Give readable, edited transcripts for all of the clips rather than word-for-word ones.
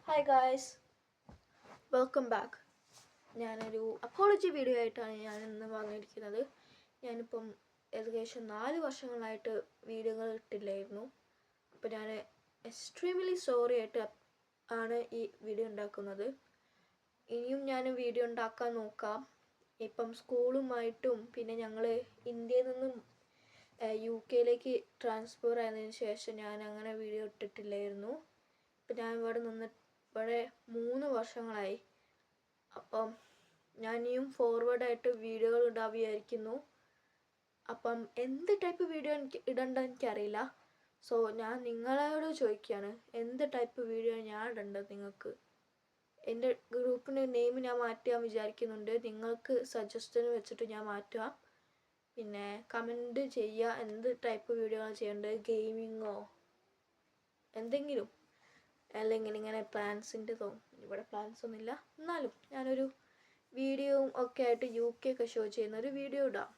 Hi guys, welcome back. ഞാനൊരു apology video ആയിട്ടാണ് ഇന്ന് വന്നിരിക്കുന്നത്. ഞാനിപ്പം ഏകദേശം 4 വർഷങ്ങളായിട്ട് വീഡിയോകൾ ഇട്ടില്ലായിരുന്നു. അപ്പോൾ ഞാൻ എക്സ്ട്രീംലി സോറി ആയിട്ട് ആണ് ഈ വീഡിയോ ഉണ്ടാക്കുന്നത്. ഇനിയും ഞാൻ വീഡിയോ ഉണ്ടാക്കാൻ നോക്കാം. ഇപ്പം സ്കൂളുമായിട്ടും പിന്നെ ഞങ്ങൾ ഇന്ത്യയിൽ നിന്നും UK ട്രാൻസ്ഫർ ആയതിനു ശേഷം ഞാൻ അങ്ങനെ വീഡിയോ ഇട്ടിട്ടില്ലായിരുന്നു. ഇപ്പം ഞാൻ ഇവിടെ 3 വർഷങ്ങളായി. അപ്പം ഞാൻ ഇനിയും ഫോർവേഡായിട്ട് വീഡിയോകൾ ഇടാൻ വിചാരിക്കുന്നു. അപ്പം എന്ത് ടൈപ്പ് വീഡിയോ ഇടേണ്ടത് എനിക്കറിയില്ല. സോ ഞാൻ നിങ്ങളോട് ചോദിക്കുകയാണ്, എന്ത് ടൈപ്പ് വീഡിയോ ഞാൻ ഇടേണ്ടത് നിങ്ങൾക്ക്? എൻ്റെ ഗ്രൂപ്പിൻ്റെ നെയിം ഞാൻ മാറ്റാൻ വിചാരിക്കുന്നുണ്ട്. നിങ്ങൾക്ക് സജഷൻ വെച്ചിട്ട് ഞാൻ മാറ്റാം. പിന്നെ കമൻറ്റ് ചെയ്യുക, എന്ത് ടൈപ്പ് വീഡിയോയാണ് ചെയ്യേണ്ടത്, ഗെയിമിങ്ങോ എന്തെങ്കിലും, അല്ലെങ്കിൽ ഇങ്ങനെ പ്ലാൻസിൻ്റെതോ. ഇവിടെ പ്ലാൻസ് ഒന്നുമില്ല, എന്നാലും ഞാനൊരു വീഡിയോയും ഒക്കെ ആയിട്ട് UK ഒക്കെ ഷോ ചെയ്യുന്ന ഒരു വീഡിയോ ഇടാം.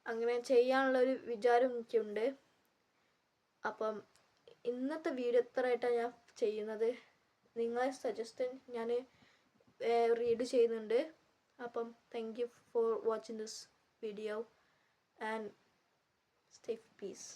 അങ്ങനെ ചെയ്യാനുള്ളൊരു വിചാരം എനിക്കുണ്ട്. അപ്പം ഇന്നത്തെ വീഡിയോ എത്രയായിട്ടാണ് ഞാൻ ചെയ്യുന്നത്, നിങ്ങളെ സജഷൻ ഞാൻ റീഡ് ചെയ്യുന്നുണ്ട്. അപ്പം thank you for watching this video and stay piece.